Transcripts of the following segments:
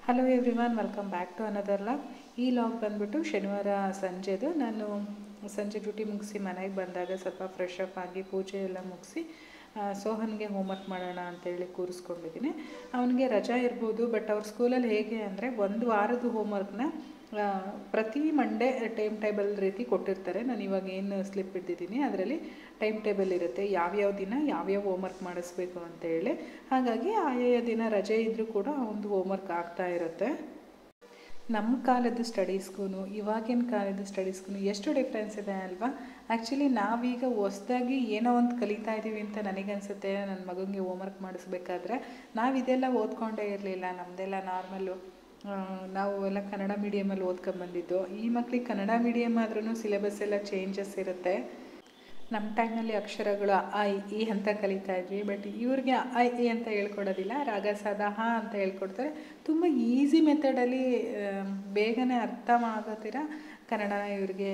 Hello everyone, welcome back to another vlog. ಈ vlog ಬಂದ್ಬಿಟ್ಟು ಶನಿವಾರ ಸಂಜೆದು. ನಾನು ಸಂಜೆ ಡ್ಯೂಟಿ ಮುಗಿಸಿ ಮನೆಗೆ ಬಂದಾಗ ಸ್ವಲ್ಪ ಫ್ರೆಶ್ ಅಪ್ ಆಗಿ ಪೂಜೆ ಎಲ್ಲ ಮುಗಿಸಿ ಸೋಹನ್ಗೆ ಹೋಮ್ವರ್ಕ್ ಮಾಡೋಣ ಅಂತೇಳಿ ಕೂರಿಸ್ಕೊಂಡಿದ್ದೀನಿ. ಅವನಿಗೆ ರಜಾ ಇರ್ಬೋದು, ಬಟ್ ಅವ್ರ ಸ್ಕೂಲಲ್ಲಿ ಹೇಗೆ ಅಂದರೆ ಒಂದು ವಾರದ ಹೋಮ್ವರ್ಕ್ನ ಪ್ರತಿ ಮಂಡೇ ಟೈಮ್ ಟೇಬಲ್ ರೀತಿ ಕೊಟ್ಟಿರ್ತಾರೆ. ನಾನು ಇವಾಗ ಏನು ಸ್ಲಿಪ್ ಇಟ್ಟಿದ್ದೀನಿ ಅದರಲ್ಲಿ ಟೈಮ್ ಟೇಬಲ್ ಇರುತ್ತೆ, ಯಾವ್ಯಾವ ದಿನ ಯಾವ್ಯಾವ ಹೋಮ್ವರ್ಕ್ ಮಾಡಿಸ್ಬೇಕು ಅಂತೇಳಿ. ಹಾಗಾಗಿ ಆಯಾ ದಿನ ರಜೆ ಇದ್ದರೂ ಕೂಡ ಒಂದು ಹೋಮ್ವರ್ಕ್ ಆಗ್ತಾ ಇರುತ್ತೆ. ನಮ್ಮ ಕಾಲದ ಸ್ಟಡೀಸ್ಗೂ ಇವಾಗಿನ ಕಾಲದ ಸ್ಟಡೀಸ್ಗೂ ಎಷ್ಟು ಡಿಫ್ರೆನ್ಸ್ ಇದೆ ಅಲ್ವಾ. ಆ್ಯಕ್ಚುಲಿ ನಾವೀಗ ಹೊಸ್ದಾಗಿ ಏನೋ ಒಂದು ಕಲಿತಾ ಇದ್ದೀವಿ ಅಂತ ನನಗನ್ಸುತ್ತೆ. ನನ್ನ ಮಗನಿಗೆ ಹೋಮ್ವರ್ಕ್ ಮಾಡಿಸ್ಬೇಕಾದ್ರೆ ನಾವಿದೆಲ್ಲ ಓದ್ಕೊಂಡೇ ಇರಲಿಲ್ಲ. ನಮ್ಮದೆಲ್ಲ ನಾರ್ಮಲ್ಲು, ನಾವು ಎಲ್ಲ ಕನ್ನಡ ಮೀಡಿಯಮಲ್ಲಿ ಓದ್ಕೊಂಬಂದಿದ್ದು. ಈ ಮಕ್ಳಿಗೆ ಕನ್ನಡ ಮೀಡಿಯಮ್ ಆದ್ರೂ ಸಿಲೆಬಸ್ ಎಲ್ಲ ಚೇಂಜಸ್ ಇರುತ್ತೆ. ನಮ್ಮ ಟೈಮಲ್ಲಿ ಅಕ್ಷರಗಳು ಅ ಇ ಅಂತ ಕಲಿತಾ ಇದ್ವಿ, ಬಟ್ ಇವ್ರಿಗೆ ಅ ಇ ಅಂತ ಹೇಳ್ಕೊಡೋದಿಲ್ಲ, ರಾಗ ಸಾದ ಹ ಅಂತ ಹೇಳ್ಕೊಡ್ತಾರೆ. ತುಂಬ ಈಸಿ ಮೆಥಡಲ್ಲಿ ಬೇಗನೆ ಅರ್ಥ ಆಗೋ ಥರ ಕನ್ನಡನ ಇವ್ರಿಗೆ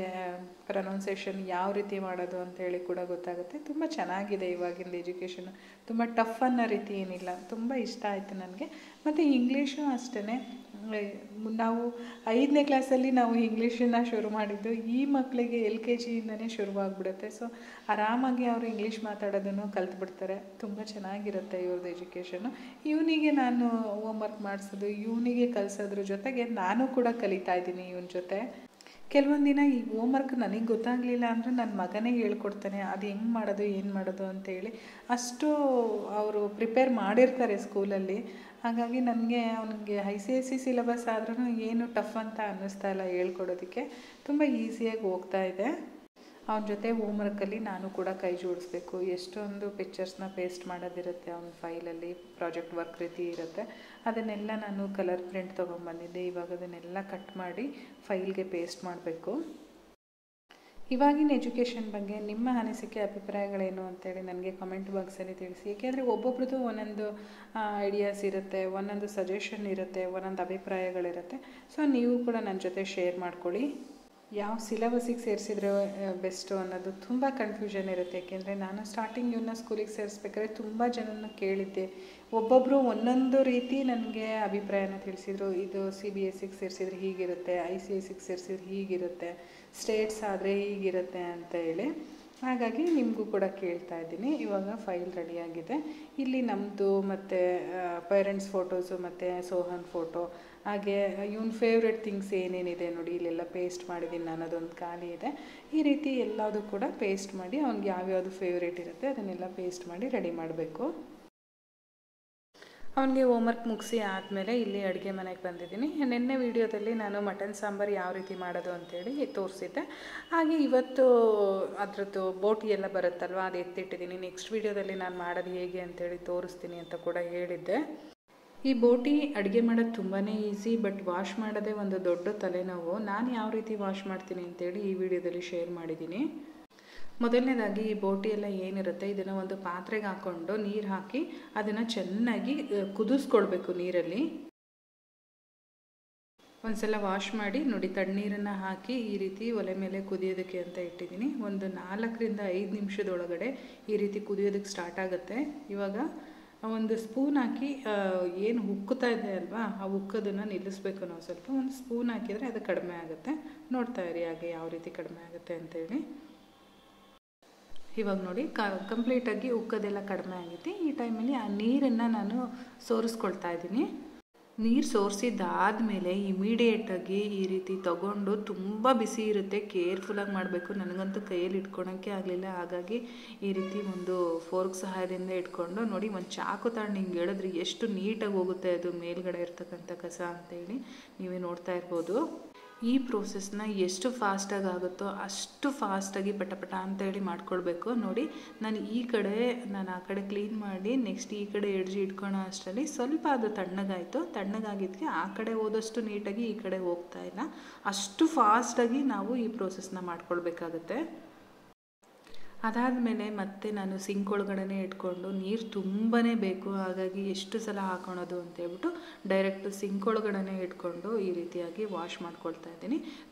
ಪ್ರೊನೌನ್ಸೇಷನ್ ಯಾವ ರೀತಿ ಮಾಡೋದು ಅಂತೇಳಿ ಕೂಡ ಗೊತ್ತಾಗುತ್ತೆ. ತುಂಬ ಚೆನ್ನಾಗಿದೆ ಇವಾಗಿಂದ ಎಜುಕೇಷನ್, ತುಂಬ ಟಫ್ ಅನ್ನೋ ರೀತಿ ಏನಿಲ್ಲ. ತುಂಬ ಇಷ್ಟ ಆಯಿತು ನನಗೆ. ಮತ್ತು ಇಂಗ್ಲೀಷು ಅಷ್ಟೇ, ನಾವು 5ನೇ ಕ್ಲಾಸಲ್ಲಿ ನಾವು ಇಂಗ್ಲೀಷನ್ನು ಶುರು ಮಾಡಿದ್ದು, ಈ ಮಕ್ಕಳಿಗೆ LKGಯಿಂದನೇ ಶುರುವಾಗ್ಬಿಡುತ್ತೆ. ಸೊ ಆರಾಮಾಗಿ ಅವರು ಇಂಗ್ಲೀಷ್ ಮಾತಾಡೋದನ್ನು ಕಲ್ತ್ಬಿಡ್ತಾರೆ. ತುಂಬ ಚೆನ್ನಾಗಿರುತ್ತೆ ಇವ್ರದ್ದು ಎಜುಕೇಷನ್ನು. ಇವನಿಗೆ ನಾನು ಹೋಮ್ವರ್ಕ್ ಮಾಡಿಸೋದು, ಇವನಿಗೆ ಕಲಿಸೋದ್ರ ಜೊತೆಗೆ ನಾನು ಕೂಡ ಕಲಿತಾ ಇದ್ದೀನಿ ಇವನ ಜೊತೆ. ಕೆಲವೊಂದು ದಿನ ಈ ಹೋಮ್ವರ್ಕ್ ನನಗೆ ಗೊತ್ತಾಗಲಿಲ್ಲ ಅಂದರೆ ನನ್ನ ಮಗನೇ ಹೇಳ್ಕೊಡ್ತಾನೆ, ಅದು ಹೆಂಗೆ ಮಾಡೋದು ಏನು ಮಾಡೋದು ಅಂತೇಳಿ. ಅಷ್ಟು ಅವರು ಪ್ರಿಪೇರ್ ಮಾಡಿರ್ತಾರೆ ಸ್ಕೂಲಲ್ಲಿ. ಹಾಗಾಗಿ ನನಗೆ ಅವನಿಗೆ ICSE ಸಿಲೆಬಸ್ ಆದ್ರೂ ಏನು ಟಫ್ ಅಂತ ಅನ್ನಿಸ್ತಾ ಇಲ್ಲ ಹೇಳ್ಕೊಡೋದಕ್ಕೆ. ತುಂಬ ಈಸಿಯಾಗಿ ಹೋಗ್ತಾ ಇದೆ. ಅವನ ಜೊತೆ ಹೋಮ್ವರ್ಕಲ್ಲಿ ನಾನು ಕೂಡ ಕೈ ಜೋಡಿಸ್ಬೇಕು. ಎಷ್ಟೊಂದು ಪಿಕ್ಚರ್ಸ್ನ ಪೇಸ್ಟ್ ಮಾಡೋದಿರುತ್ತೆ ಅವನ ಫೈಲಲ್ಲಿ, ಪ್ರಾಜೆಕ್ಟ್ ವರ್ಕ್ ರೀತಿ ಇರುತ್ತೆ. ಅದನ್ನೆಲ್ಲ ನಾನು ಕಲರ್ ಪ್ರಿಂಟ್ ತೊಗೊಂಬಂದಿದ್ದೆ. ಇವಾಗ ಅದನ್ನೆಲ್ಲ ಕಟ್ ಮಾಡಿ ಫೈಲ್ಗೆ ಪೇಸ್ಟ್ ಮಾಡಬೇಕು. ಇವಾಗಿನ ಎಜುಕೇಷನ್ ಬಗ್ಗೆ ನಿಮ್ಮ ಅನಿಸಿಕೆ ಅಭಿಪ್ರಾಯಗಳೇನು ಅಂತೇಳಿ ನನಗೆ ಕಮೆಂಟ್ ಬಾಕ್ಸಲ್ಲಿ ತಿಳಿಸಿ. ಏಕೆಂದರೆ ಒಬ್ಬೊಬ್ರದ್ದು ಒಂದೊಂದು ಐಡಿಯಾಸ್ ಇರುತ್ತೆ, ಒಂದೊಂದು ಸಜೆಷನ್ ಇರುತ್ತೆ, ಒಂದೊಂದು ಅಭಿಪ್ರಾಯಗಳಿರುತ್ತೆ. ಸೊ ನೀವು ಕೂಡ ನನ್ನ ಜೊತೆ ಶೇರ್ ಮಾಡ್ಕೊಳ್ಳಿ. ಯಾವ ಸಿಲೆಬಸ್ಸಿಗೆ ಸೇರಿಸಿದ್ರೆ ಬೆಸ್ಟು ಅನ್ನೋದು ತುಂಬ ಕನ್ಫ್ಯೂಷನ್ ಇರುತ್ತೆ. ಏಕೆಂದರೆ ನಾನು ಸ್ಟಾರ್ಟಿಂಗ್ ಇವನ್ನ ಸ್ಕೂಲಿಗೆ ಸೇರಿಸ್ಬೇಕಾದ್ರೆ ತುಂಬ ಜನನ ಕೇಳಿದ್ದೆ. ಒಬ್ಬೊಬ್ಬರು ಒಂದೊಂದು ರೀತಿ ನನಗೆ ಅಭಿಪ್ರಾಯನ ತಿಳಿಸಿದರು. ಇದು CBSEಗೆ ಸೇರಿಸಿದ್ರೆ ಹೀಗಿರುತ್ತೆ, ICSEಗೆ ಸೇರಿಸಿದ್ರೆ ಹೀಗಿರುತ್ತೆ, ಸ್ಟೇಟ್ಸ್ ಆದರೆ ಹೀಗಿರುತ್ತೆ ಅಂತ ಹೇಳಿ. ಹಾಗಾಗಿ ನಿಮಗೂ ಕೂಡ ಕೇಳ್ತಾ ಇದ್ದೀನಿ. ಇವಾಗ ಫೈಲ್ ರೆಡಿಯಾಗಿದೆ. ಇಲ್ಲಿ ನಮ್ಮದು ಮತ್ತು ಪೇರೆಂಟ್ಸ್ ಫೋಟೋಸು ಮತ್ತು ಸೋಹನ್ ಫೋಟೋ, ಹಾಗೆ ಇವನ್ ಫೇವ್ರೆಟ್ ಥಿಂಗ್ಸ್ ಏನೇನಿದೆ ನೋಡಿ ಇಲ್ಲೆಲ್ಲ ಪೇಸ್ಟ್ ಮಾಡಿದ್ದೀನಿ ನಾನು. ಅದೊಂದು ಖಾಲಿ ಇದೆ. ಈ ರೀತಿ ಎಲ್ಲದೂ ಕೂಡ ಪೇಸ್ಟ್ ಮಾಡಿ ಅವ್ನಿಗೆ ಯಾವ್ಯಾವುದು ಫೇವ್ರೇಟ್ ಇರುತ್ತೆ ಅದನ್ನೆಲ್ಲ ಪೇಸ್ಟ್ ಮಾಡಿ ರೆಡಿ ಮಾಡಬೇಕು. ಅವನಿಗೆ ಹೋಮ್ವರ್ಕ್ ಮುಗಿಸಿ ಆದಮೇಲೆ ಇಲ್ಲಿ ಅಡುಗೆ ಮನೆಗೆ ಬಂದಿದ್ದೀನಿ. ನಿನ್ನೆ ವೀಡಿಯೋದಲ್ಲಿ ನಾನು ಮಟನ್ ಸಾಂಬಾರು ಯಾವ ರೀತಿ ಮಾಡೋದು ಅಂತೇಳಿ ತೋರಿಸಿದ್ದೆ. ಹಾಗೆ ಇವತ್ತು ಅದರದ್ದು ಬೋಟಿ ಎಲ್ಲ ಬರುತ್ತಲ್ವ, ಅದು ಎತ್ತಿಟ್ಟಿದ್ದೀನಿ. ನೆಕ್ಸ್ಟ್ ವೀಡಿಯೋದಲ್ಲಿ ನಾನು ಮಾಡೋದು ಹೇಗೆ ಅಂತೇಳಿ ತೋರಿಸ್ತೀನಿ ಅಂತ ಕೂಡ ಹೇಳಿದ್ದೆ. ಈ ಬೋಟಿ ಅಡುಗೆ ಮಾಡೋದು ತುಂಬಾ ಈಸಿ, ಬಟ್ ವಾಶ್ ಮಾಡೋದೇ ಒಂದು ದೊಡ್ಡ ತಲೆನೋವು. ನಾನು ಯಾವ ರೀತಿ ವಾಶ್ ಮಾಡ್ತೀನಿ ಅಂತೇಳಿ ಈ ವಿಡಿಯೋದಲ್ಲಿ ಶೇರ್ ಮಾಡಿದ್ದೀನಿ. ಮೊದಲನೇದಾಗಿ ಈ ಬೋಟಿ ಎಲ್ಲ ಏನಿರುತ್ತೆ ಇದನ್ನು ಒಂದು ಪಾತ್ರೆಗೆ ಹಾಕ್ಕೊಂಡು ನೀರು ಹಾಕಿ ಅದನ್ನು ಚೆನ್ನಾಗಿ ಕುದಿಸ್ಕೊಳ್ಬೇಕು. ನೀರಲ್ಲಿ ಒಂದ್ಸಲ ವಾಶ್ ಮಾಡಿ ನೋಡಿ, ತಣ್ಣೀರನ್ನು ಹಾಕಿ ಈ ರೀತಿ ಒಲೆ ಮೇಲೆ ಕುದಿಯೋದಕ್ಕೆ ಅಂತ ಇಟ್ಟಿದ್ದೀನಿ. ಒಂದು 4ರಿಂದ 5 ನಿಮಿಷದೊಳಗಡೆ ಈ ರೀತಿ ಕುದಿಯೋದಕ್ಕೆ ಸ್ಟಾರ್ಟ್ ಆಗುತ್ತೆ. ಇವಾಗ ಒಂದು ಸ್ಪೂನ್ ಹಾಕಿ ಏನು ಉಕ್ಕುತ್ತಾ ಇದೆ ಅಲ್ವಾ, ಆ ಉಕ್ಕೋದನ್ನು ನಿಲ್ಲಿಸ್ಬೇಕು ನಾವು. ಸ್ವಲ್ಪ ಒಂದು ಸ್ಪೂನ್ ಹಾಕಿದರೆ ಅದು ಕಡಿಮೆ ಆಗುತ್ತೆ. ನೋಡ್ತಾ ಇರಿ ಹಾಗೆ ಯಾವ ರೀತಿ ಕಡಿಮೆ ಆಗುತ್ತೆ ಅಂತೇಳಿ. ಇವಾಗ ನೋಡಿ ಕಂಪ್ಲೀಟಾಗಿ ಉಕ್ಕೋದೆಲ್ಲ ಕಡಿಮೆ ಆಗಿದೆ. ಈ ಟೈಮಲ್ಲಿ ಆ ನೀರನ್ನು ನಾನು ಸೋರಿಸ್ಕೊಳ್ತಾ ಇದ್ದೀನಿ. ನೀರು ಸೋರಿಸಿದ್ದಾದಮೇಲೆ ಇಮಿಡಿಯೇಟಾಗಿ ಈ ರೀತಿ ತಗೊಂಡು, ತುಂಬ ಬಿಸಿ ಇರುತ್ತೆ, ಕೇರ್ಫುಲ್ಲಾಗಿ ಮಾಡಬೇಕು. ನನಗಂತೂ ಕೈಯಲ್ಲಿ ಇಟ್ಕೊಳೋಕ್ಕೆ ಆಗಲಿಲ್ಲ. ಹಾಗಾಗಿ ಈ ರೀತಿ ಒಂದು ಫೋರ್ಕ್ ಸಹಾಯದಿಂದ ಇಟ್ಕೊಂಡು ನೋಡಿ, ಒಂದು ಚಾಕು ತಗೊಂಡು ಹಿಂಗೆ ಹೇಳಿದ್ರೆ ಎಷ್ಟು ನೀಟಾಗಿ ಹೋಗುತ್ತೆ ಅದು ಮೇಲ್ಗಡೆ ಇರ್ತಕ್ಕಂಥ ಕಸ ಅಂತೇಳಿ ನೀವೇ ನೋಡ್ತಾ ಇರ್ಬೋದು. ಈ ಪ್ರೋಸೆಸ್ನ ಎಷ್ಟು ಫಾಸ್ಟಾಗಿ ಆಗುತ್ತೋ ಅಷ್ಟು ಫಾಸ್ಟಾಗಿ ಪಟ ಅಂತೇಳಿ ಮಾಡ್ಕೊಳ್ಬೇಕು. ನೋಡಿ ನಾನು ಆ ಕಡೆ ಕ್ಲೀನ್ ಮಾಡಿ ನೆಕ್ಸ್ಟ್ ಈ ಕಡೆ ಎಡ್ಜಿ ಇಟ್ಕೊಳ್ಳೋ ಅಷ್ಟರಲ್ಲಿ ಸ್ವಲ್ಪ ಅದು ತಣ್ಣಗಾಗಿದ್ದಕ್ಕೆ ಆ ಕಡೆ ಹೋದಷ್ಟು ನೀಟಾಗಿ ಈ ಕಡೆ ಹೋಗ್ತಾ ಇಲ್ಲ. ಅಷ್ಟು ಫಾಸ್ಟಾಗಿ ನಾವು ಈ ಪ್ರೋಸೆಸ್ನ ಮಾಡ್ಕೊಳ್ಬೇಕಾಗತ್ತೆ. ಅದಾದಮೇಲೆ ಮತ್ತೆ ನಾನು ಸಿಂಕ್ ಒಳಗಡೆ ಇಟ್ಕೊಂಡು, ನೀರು ತುಂಬಾ ಬೇಕು, ಹಾಗಾಗಿ ಎಷ್ಟು ಸಲ ಹಾಕೊಳೋದು ಅಂತೇಳ್ಬಿಟ್ಟು ಡೈರೆಕ್ಟ್ ಸಿಂಕ್ ಒಳಗಡೆ ಇಟ್ಕೊಂಡು ಈ ರೀತಿಯಾಗಿ ವಾಶ್ ಮಾಡ್ಕೊಳ್ತಾ ಇದ್ದೀನಿ.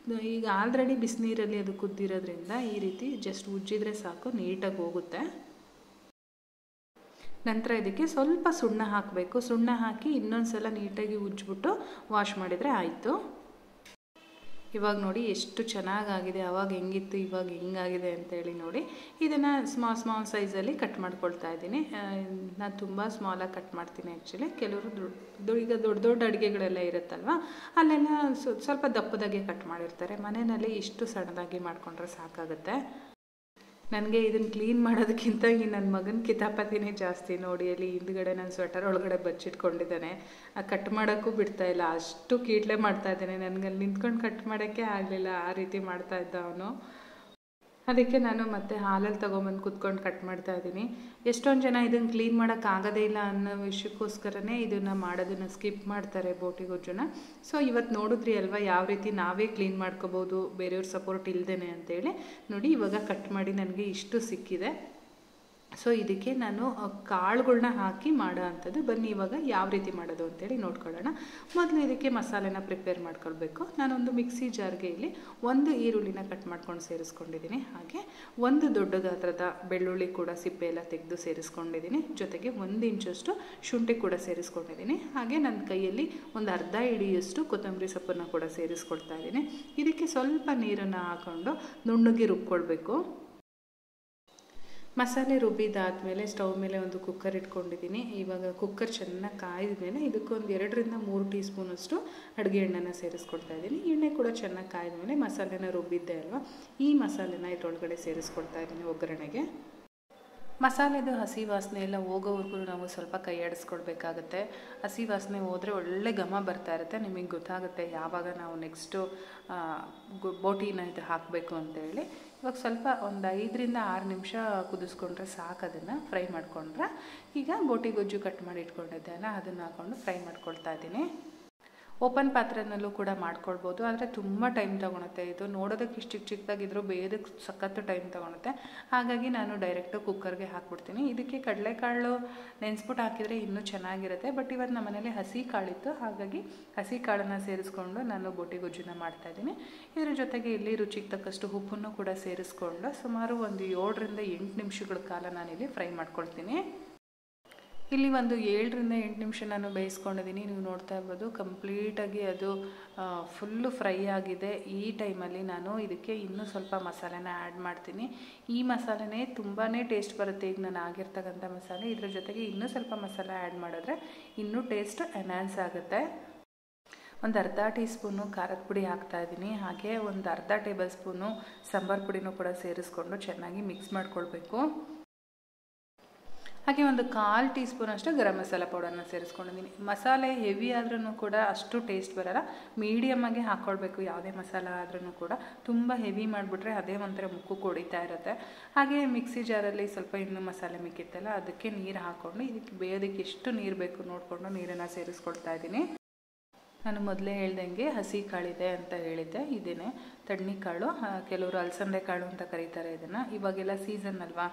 ಈಗ ಆಲ್ರೆಡಿ ಬಿಸಿನೀರಲ್ಲಿ ಅದು ಕುದ್ದಿರೋದ್ರಿಂದ ಈ ರೀತಿ ಜಸ್ಟ್ ಉಜ್ಜಿದ್ರೆ ಸಾಕು, ನೀಟಾಗಿ ಹೋಗುತ್ತೆ. ನಂತರ ಇದಕ್ಕೆ ಸ್ವಲ್ಪ ಸುಣ್ಣ ಹಾಕಬೇಕು. ಸುಣ್ಣ ಹಾಕಿ ಇನ್ನೊಂದು ಸಲ ನೀಟಾಗಿ ಉಜ್ಜಿಬಿಟ್ಟು ವಾಶ್ ಮಾಡಿದರೆ ಆಯಿತು. ಇವಾಗ ನೋಡಿ ಎಷ್ಟು ಚೆನ್ನಾಗಾಗಿದೆ. ಆವಾಗ ಹೆಂಗಿತ್ತು ಇವಾಗ ಹೆಂಗಾಗಿದೆ ಅಂತೇಳಿ ನೋಡಿ. ಇದನ್ನು ಸ್ಮಾಲ್ ಸೈಜಲ್ಲಿ ಕಟ್ ಮಾಡ್ಕೊಳ್ತಾ ಇದ್ದೀನಿ. ನಾನು ತುಂಬ ಸ್ಮಾಲಾಗಿ ಕಟ್ ಮಾಡ್ತೀನಿ ಆ್ಯಕ್ಚುಲಿ. ಕೆಲವರು ಈಗ ದೊಡ್ಡ ಅಡುಗೆಗಳೆಲ್ಲ ಇರುತ್ತಲ್ವ, ಅಲ್ಲೆಲ್ಲ ಸ್ವಲ್ಪ ದಪ್ಪದಾಗೆ ಕಟ್ ಮಾಡಿರ್ತಾರೆ. ಮನೆಯಲ್ಲಿ ಇಷ್ಟು ಸಣ್ಣದಾಗಿ ಮಾಡಿಕೊಂಡ್ರೆ ಸಾಕಾಗುತ್ತೆ. ನನಗೆ ಇದನ್ನು ಕ್ಲೀನ್ ಮಾಡೋದಕ್ಕಿಂತ ಈ ನನ್ನ ಮಗನ ಕಿತಾಪತಿನೇ ಜಾಸ್ತಿ. ನೋಡಿ ಅಲ್ಲಿ ಹಿಂದ್ಗಡೆ ನನ್ನ ಸ್ವೆಟರ್ ಒಳಗಡೆ ಬಚ್ಚಿಟ್ಕೊಂಡಿದ್ದಾನೆ. ಕಟ್ ಮಾಡೋಕ್ಕೂ ಬಿಡ್ತಾಯಿಲ್ಲ, ಅಷ್ಟು ಕೀಟ್ಲೆ ಮಾಡ್ತಾಯಿದ್ದಾನೆ. ನನಗೆ ಅಲ್ಲಿ ನಿಂತ್ಕೊಂಡು ಕಟ್ ಮಾಡೋಕ್ಕೆ ಆಗಲಿಲ್ಲ, ಆ ರೀತಿ ಮಾಡ್ತಾಯಿದ್ದ ಅವನು. ಅದಕ್ಕೆ ನಾನು ಮತ್ತೆ ಹಾಲಲ್ಲಿ ತೊಗೊಂಬಂದು ಕುತ್ಕೊಂಡು ಕಟ್ ಮಾಡ್ತಾಯಿದ್ದೀನಿ. ಎಷ್ಟೊಂದು ಜನ ಇದನ್ನು ಕ್ಲೀನ್ ಮಾಡೋಕ್ಕಾಗೋದೇ ಇಲ್ಲ ಅನ್ನೋ ವಿಷಯಕ್ಕೋಸ್ಕರನೇ ಇದನ್ನು ಮಾಡೋದನ್ನು ಸ್ಕಿಪ್ ಮಾಡ್ತಾರೆ ಬೋಟಿ ಗೊಜ್ಜುನ. ಸೊ ಇವತ್ತು ನೋಡಿದ್ರಿ ಅಲ್ವಾ ಯಾವ ರೀತಿ ನಾವೇ ಕ್ಲೀನ್ ಮಾಡ್ಕೋಬೋದು ಬೇರೆಯವ್ರ ಸಪೋರ್ಟ್ ಇಲ್ಲದೇ ಅಂತೇಳಿ. ನೋಡಿ ಇವಾಗ ಕಟ್ ಮಾಡಿ ನನಗೆ ಇಷ್ಟು ಸಿಕ್ಕಿದೆ. ಸೊ ಇದಕ್ಕೆ ನಾನು ಕಾಳುಗಳನ್ನ ಹಾಕಿ ಮಾಡೋ ಅಂಥದ್ದು. ಬನ್ನಿ ಇವಾಗ ಯಾವ ರೀತಿ ಮಾಡೋದು ಅಂತೇಳಿ ನೋಡ್ಕೊಳ್ಳೋಣ. ಮೊದಲು ಇದಕ್ಕೆ ಮಸಾಲೆನ ಪ್ರಿಪೇರ್ ಮಾಡ್ಕೊಳ್ಬೇಕು. ನಾನೊಂದು ಮಿಕ್ಸಿ ಜಾರ್ಗೆ ಇಲ್ಲಿ 1 ಈರುಳ್ಳಿನ ಕಟ್ ಮಾಡ್ಕೊಂಡು ಸೇರಿಸ್ಕೊಂಡಿದ್ದೀನಿ. ಹಾಗೆ 1 ದೊಡ್ಡ ಗಾತ್ರದ ಬೆಳ್ಳುಳ್ಳಿ ಕೂಡ ಸಿಪ್ಪೆ ಎಲ್ಲ ತೆಗೆದು ಸೇರಿಸ್ಕೊಂಡಿದ್ದೀನಿ. ಜೊತೆಗೆ 1 ಇಂಚಷ್ಟು ಶುಂಠಿ ಕೂಡ ಸೇರಿಸ್ಕೊಂಡಿದ್ದೀನಿ. ಹಾಗೆ ನನ್ನ ಕೈಯಲ್ಲಿ ಒಂದು ಅರ್ಧ ಹಿಡಿಯಷ್ಟು ಕೊತ್ತಂಬರಿ ಸೊಪ್ಪನ್ನು ಕೂಡ ಸೇರಿಸ್ಕೊಳ್ತಾ ಇದ್ದೀನಿ. ಇದಕ್ಕೆ ಸ್ವಲ್ಪ ನೀರನ್ನು ಹಾಕ್ಕೊಂಡು ನುಣ್ಣಗೆ ರುಬ್ಕೊಳ್ಬೇಕು. ಮಸಾಲೆ ರುಬ್ಬಿದಾದಮೇಲೆ ಸ್ಟವ್ ಮೇಲೆ ಒಂದು ಕುಕ್ಕರ್ ಇಟ್ಕೊಂಡಿದ್ದೀನಿ. ಇವಾಗ ಕುಕ್ಕರ್ ಚೆನ್ನಾಗಿ ಕಾಯ್ದ ಮೇಲೆ ಇದಕ್ಕೊಂದು 2 ರಿಂದ 3 ಟೀ ಸ್ಪೂನಷ್ಟು ಅಡುಗೆ ಎಣ್ಣೆನ ಸೇರಿಸ್ಕೊಳ್ತಾ ಇದ್ದೀನಿ. ಎಣ್ಣೆ ಕೂಡ ಚೆನ್ನಾಗಿ ಕಾಯ್ದ ಮೇಲೆ ಮಸಾಲೆನ ರುಬ್ಬಿದ್ದೆ ಅಲ್ವಾ, ಈ ಮಸಾಲೆನ ಇದರೊಳಗಡೆ ಸೇರಿಸ್ಕೊಳ್ತಾ ಇದ್ದೀನಿ ಒಗ್ಗರಣೆಗೆ. ಮಸಾಲೆದು ಹಸಿ ವಾಸನೆ ಎಲ್ಲ ಹೋಗೋವರೆಗೂ ನಾವು ಸ್ವಲ್ಪ ಕೈ ಆಡಿಸ್ಕೊಳ್ಬೇಕಾಗತ್ತೆ. ಹಸಿ ವಾಸನೆ ಹೋದರೆ ಒಳ್ಳೆ ಘಮ ಬರ್ತಾ ಇರುತ್ತೆ. ನಿಮಗೆ ಗೊತ್ತಾಗುತ್ತೆ ಯಾವಾಗ ನಾವು ನೆಕ್ಸ್ಟು ಬೋಟಿನ ಇದು ಹಾಕಬೇಕು ಅಂತೇಳಿ. ಇವಾಗ ಸ್ವಲ್ಪ ಒಂದು 5 ರಿಂದ 6 ನಿಮಿಷ ಕುದಿಸ್ಕೊಂಡ್ರೆ ಸಾಕು. ಅದನ್ನು ಫ್ರೈ ಮಾಡಿಕೊಂಡ್ರೆ ಈಗ ಬೋಟಿ ಗೊಜ್ಜು ಕಟ್ ಮಾಡಿ ಇಟ್ಕೊಂಡಿದ್ದೆಲ್ಲ ಅದನ್ನು ಹಾಕ್ಕೊಂಡು ಫ್ರೈ ಮಾಡ್ಕೊಳ್ತಾ ಇದ್ದೀನಿ. ಓಪನ್ ಪಾತ್ರೆನಲ್ಲೂ ಕೂಡ ಮಾಡ್ಕೊಳ್ಬೋದು, ಆದರೆ ತುಂಬ ಟೈಮ್ ತೊಗೊಳುತ್ತೆ. ಇದು ನೋಡೋದಕ್ಕೆ ಇಷ್ಟು ಚಿಕ್ಕದಾಗಿದ್ದರೂ ಬೇಯೋದಕ್ಕೆ ಸಖತ್ತು ಟೈಮ್ ತೊಗೊಳುತ್ತೆ. ಹಾಗಾಗಿ ನಾನು ಡೈರೆಕ್ಟು ಕುಕ್ಕರ್ಗೆ ಹಾಕ್ಬಿಡ್ತೀನಿ. ಇದಕ್ಕೆ ಕಡಲೆಕಾಳು ನೆನೆಸ್ಬಿಟ್ಟು ಹಾಕಿದರೆ ಇನ್ನೂ ಚೆನ್ನಾಗಿರುತ್ತೆ. ಬಟ್ ಇವತ್ತು ನಮ್ಮ ಮನೇಲಿ ಹಸಿ ಕಾಳಿತ್ತು, ಹಾಗಾಗಿ ಹಸಿ ಕಾಳನ್ನು ಸೇರಿಸ್ಕೊಂಡು ನಾನು ಬೋಟಿ ಗೊಜ್ಜನ್ನ ಮಾಡ್ತಾಯಿದ್ದೀನಿ. ಇದರ ಜೊತೆಗೆ ಇಲ್ಲಿ ರುಚಿಗೆ ತಕ್ಕಷ್ಟು ಉಪ್ಪನ್ನು ಕೂಡ ಸೇರಿಸ್ಕೊಂಡು ಸುಮಾರು ಒಂದು 7 ರಿಂದ 8 ನಿಮಿಷಗಳ ಕಾಲ ನಾನಿಲ್ಲಿ ಫ್ರೈ ಮಾಡ್ಕೊಳ್ತೀನಿ. ಇಲ್ಲಿ ಒಂದು 7 ರಿಂದ 8 ನಿಮಿಷ ನಾನು ಬೇಯಿಸ್ಕೊಂಡಿದ್ದೀನಿ. ನೀವು ನೋಡ್ತಾ ಇರ್ಬೋದು ಕಂಪ್ಲೀಟಾಗಿ ಅದು ಫುಲ್ಲು ಫ್ರೈ ಆಗಿದೆ. ಈ ಟೈಮಲ್ಲಿ ನಾನು ಇದಕ್ಕೆ ಇನ್ನೂ ಸ್ವಲ್ಪ ಮಸಾಲೆನ ಆ್ಯಡ್ ಮಾಡ್ತೀನಿ. ಈ ಮಸಾಲೆನೇ ತುಂಬಾ ಟೇಸ್ಟ್ ಬರುತ್ತೆ. ಈಗ ನಾನು ಆಗಿರ್ತಕ್ಕಂಥ ಮಸಾಲೆ ಇದ್ರ ಜೊತೆಗೆ ಇನ್ನೂ ಸ್ವಲ್ಪ ಮಸಾಲೆ ಆ್ಯಡ್ ಮಾಡಿದ್ರೆ ಇನ್ನೂ ಟೇಸ್ಟ್ ಎನ್ಹಾನ್ಸ್ ಆಗುತ್ತೆ. ಒಂದು ಅರ್ಧ ಟೀ ಸ್ಪೂನು ಖಾರದ ಪುಡಿ ಹಾಕ್ತಾಯಿದ್ದೀನಿ. ಹಾಗೆ ಒಂದು ಅರ್ಧ ಟೇಬಲ್ ಸ್ಪೂನು ಸಾಂಬಾರು ಪುಡಿನೂ ಕೂಡ ಸೇರಿಸ್ಕೊಂಡು ಚೆನ್ನಾಗಿ ಮಿಕ್ಸ್ ಮಾಡ್ಕೊಳ್ಬೇಕು. ಹಾಗೆ ಒಂದು 1/4 ಟೀ ಸ್ಪೂನ್ ಅಷ್ಟು ಗರಂ ಮಸಾಲ ಪೌಡರ್ನ ಸೇರಿಸ್ಕೊಂಡಿದ್ದೀನಿ. ಮಸಾಲೆ ಹೆವಿ ಆದ್ರೂ ಕೂಡ ಅಷ್ಟು ಟೇಸ್ಟ್ ಬರೋಲ್ಲ, ಮೀಡಿಯಮ್ಮಾಗಿ ಹಾಕ್ಕೊಳ್ಬೇಕು. ಯಾವುದೇ ಮಸಾಲ ಆದ್ರೂ ಕೂಡ ತುಂಬ ಹೆವಿ ಮಾಡಿಬಿಟ್ರೆ ಅದೇ ಒಂಥರ ಮುಖಕ್ಕೆ ಹೊಡಿತಾ ಇರುತ್ತೆ. ಹಾಗೆ ಮಿಕ್ಸಿ ಜಾರಲ್ಲಿ ಸ್ವಲ್ಪ ಇನ್ನೂ ಮಸಾಲೆ ಮಿಕ್ಕಿತ್ತಲ್ಲ, ಅದಕ್ಕೆ ನೀರು ಹಾಕ್ಕೊಂಡು ಇದಕ್ಕೆ ಬೇಯೋದಕ್ಕೆ ಎಷ್ಟು ನೀರು ಬೇಕು ನೋಡಿಕೊಂಡು ನೀರನ್ನು ಸೇರಿಸ್ಕೊಳ್ತಾ ಇದ್ದೀನಿ. ನಾನು ಮೊದಲೇ ಹೇಳ್ದಂಗೆ ಹಸಿ ಕಾಳಿದೆ ಅಂತ ಹೇಳಿದ್ದೆ, ಇದೇನೆ ತಡ್ನಿಕಾಳು. ಕೆಲವರು ಅಲಸಂದೆ ಕಾಳು ಅಂತ ಕರೀತಾರೆ ಇದನ್ನು. ಇವಾಗೆಲ್ಲ ಸೀಸನ್ ಅಲ್ವಾ,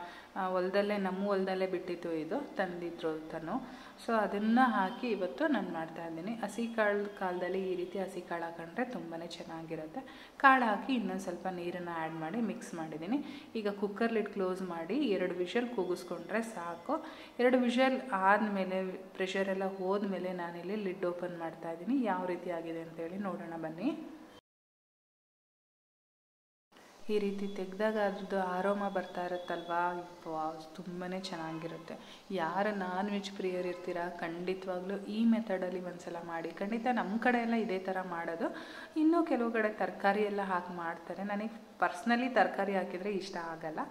ಹೊಲದಲ್ಲೇ ನಮ್ಮ ಹೊಲದಲ್ಲೇ ಬಿಟ್ಟಿತ್ತು ಇದು, ತಂದಿದ್ರು ತನು. ಸೊ ಅದನ್ನು ಹಾಕಿ ಇವತ್ತು ನಾನು ಮಾಡ್ತಾಯಿದ್ದೀನಿ. ಹಸಿ ಕಾಳು ಕಾಲದಲ್ಲಿ ಈ ರೀತಿ ಹಸಿ ಕಾಳು ಹಾಕೊಂಡ್ರೆ ತುಂಬಾ ಚೆನ್ನಾಗಿರುತ್ತೆ. ಕಾಳು ಹಾಕಿ ಇನ್ನೊಂದು ಸ್ವಲ್ಪ ನೀರನ್ನು ಆ್ಯಡ್ ಮಾಡಿ ಮಿಕ್ಸ್ ಮಾಡಿದ್ದೀನಿ. ಈಗ ಕುಕ್ಕರ್ ಲಿಡ್ ಕ್ಲೋಸ್ ಮಾಡಿ 2 ವಿಷಲ್ ಕೂಗಿಸ್ಕೊಂಡ್ರೆ ಸಾಕು. 2 ವಿಷಲ್ ಆದಮೇಲೆ ಪ್ರೆಷರೆಲ್ಲ ಹೋದ್ಮೇಲೆ ನಾನಿಲ್ಲಿ ಲಿಡ್ ಓಪನ್ ಮಾಡ್ತಾಯಿದ್ದೀನಿ. ಯಾವ ರೀತಿ ಆಗಿದೆ ಅಂತೇಳಿ ನೋಡೋಣ ಬನ್ನಿ. ಈ ರೀತಿ ತೆಗೆದಾಗ ಅದ್ರದ್ದು ಆರೋಮ ಬರ್ತಾ ಇರುತ್ತಲ್ವಾ, ತುಂಬಾ ಚೆನ್ನಾಗಿರುತ್ತೆ. ಯಾರು ನಾನ್ ವೆಜ್ ಪ್ರಿಯರ್ ಇರ್ತೀರಾ ಖಂಡಿತವಾಗ್ಲೂ ಈ ಮೆಥಡಲ್ಲಿ ಒಂದ್ಸಲ ಮಾಡಿ. ಖಂಡಿತ ನಮ್ಮ ಕಡೆ ಎಲ್ಲ ಇದೇ ಥರ ಮಾಡೋದು. ಇನ್ನೂ ಕೆಲವು ಕಡೆ ತರಕಾರಿ ಎಲ್ಲ ಹಾಕಿ ಮಾಡ್ತಾರೆ. ನನಗೆ ಪರ್ಸ್ನಲಿ ತರಕಾರಿ ಹಾಕಿದರೆ ಇಷ್ಟ ಆಗಲ್ಲ,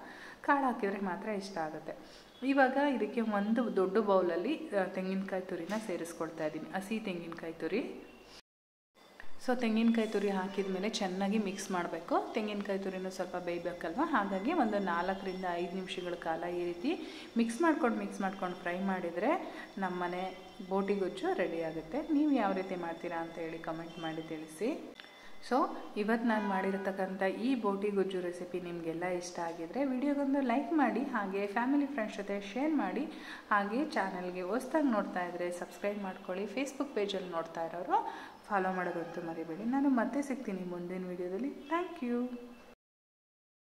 ಕಾಳು ಹಾಕಿದರೆ ಮಾತ್ರ ಇಷ್ಟ ಆಗುತ್ತೆ. ಇವಾಗ ಇದಕ್ಕೆ ಒಂದು ದೊಡ್ಡ ಬೌಲಲ್ಲಿ ತೆಂಗಿನಕಾಯಿ ತುರಿನ ಸೇರಿಸ್ಕೊಳ್ತಾ ಇದ್ದೀನಿ, ಹಸಿ ತೆಂಗಿನಕಾಯಿ ತುರಿ. ಸೊ ತೆಂಗಿನಕಾಯಿ ತುರಿ ಹಾಕಿದ ಮೇಲೆ ಚೆನ್ನಾಗಿ ಮಿಕ್ಸ್ ಮಾಡಬೇಕು. ತೆಂಗಿನಕಾಯಿ ತುರಿನೂ ಸ್ವಲ್ಪ ಬೇಯಬೇಕಲ್ವ, ಹಾಗಾಗಿ ಒಂದು 4 ರಿಂದ 5 ನಿಮಿಷಗಳ ಕಾಲ ಈ ರೀತಿ ಮಿಕ್ಸ್ ಮಾಡ್ಕೊಂಡು ಫ್ರೈ ಮಾಡಿದರೆ ನಮ್ಮನೆ ಬೋಟಿ ಗೊಜ್ಜು ರೆಡಿ ಆಗುತ್ತೆ. ನೀವು ಯಾವ ರೀತಿ ಮಾಡ್ತೀರಾ ಅಂತ ಹೇಳಿ ಕಮೆಂಟ್ ಮಾಡಿ ತಿಳಿಸಿ. ಸೊ ಇವತ್ತು ನಾನು ಮಾಡಿರತಕ್ಕಂಥ ಈ ಬೋಟಿ ಗೊಜ್ಜು ರೆಸಿಪಿ ನಿಮಗೆಲ್ಲ ಇಷ್ಟ ಆಗಿದರೆ ವಿಡಿಯೋಗೊಂದು ಲೈಕ್ ಮಾಡಿ, ಹಾಗೆ ಫ್ಯಾಮಿಲಿ ಫ್ರೆಂಡ್ಸ್ ಜೊತೆ ಶೇರ್ ಮಾಡಿ. ಹಾಗೆ ಚಾನಲ್ಗೆ ಹೊಸ್ದಾಗಿ ನೋಡ್ತಾ ಇದ್ದರೆ ಸಬ್ಸ್ಕ್ರೈಬ್ ಮಾಡ್ಕೊಳ್ಳಿ. ಫೇಸ್ಬುಕ್ ಪೇಜಲ್ಲಿ ನೋಡ್ತಾ ಇರೋರು ಫಾಲೋ ಮಾಡೋದಂತೂ ಮರಿಬೇಡಿ. ನಾನು ಮತ್ತೆ ಸಿಗ್ತೀನಿ ಮುಂದಿನ ವಿಡಿಯೋದಲ್ಲಿ. Thank you.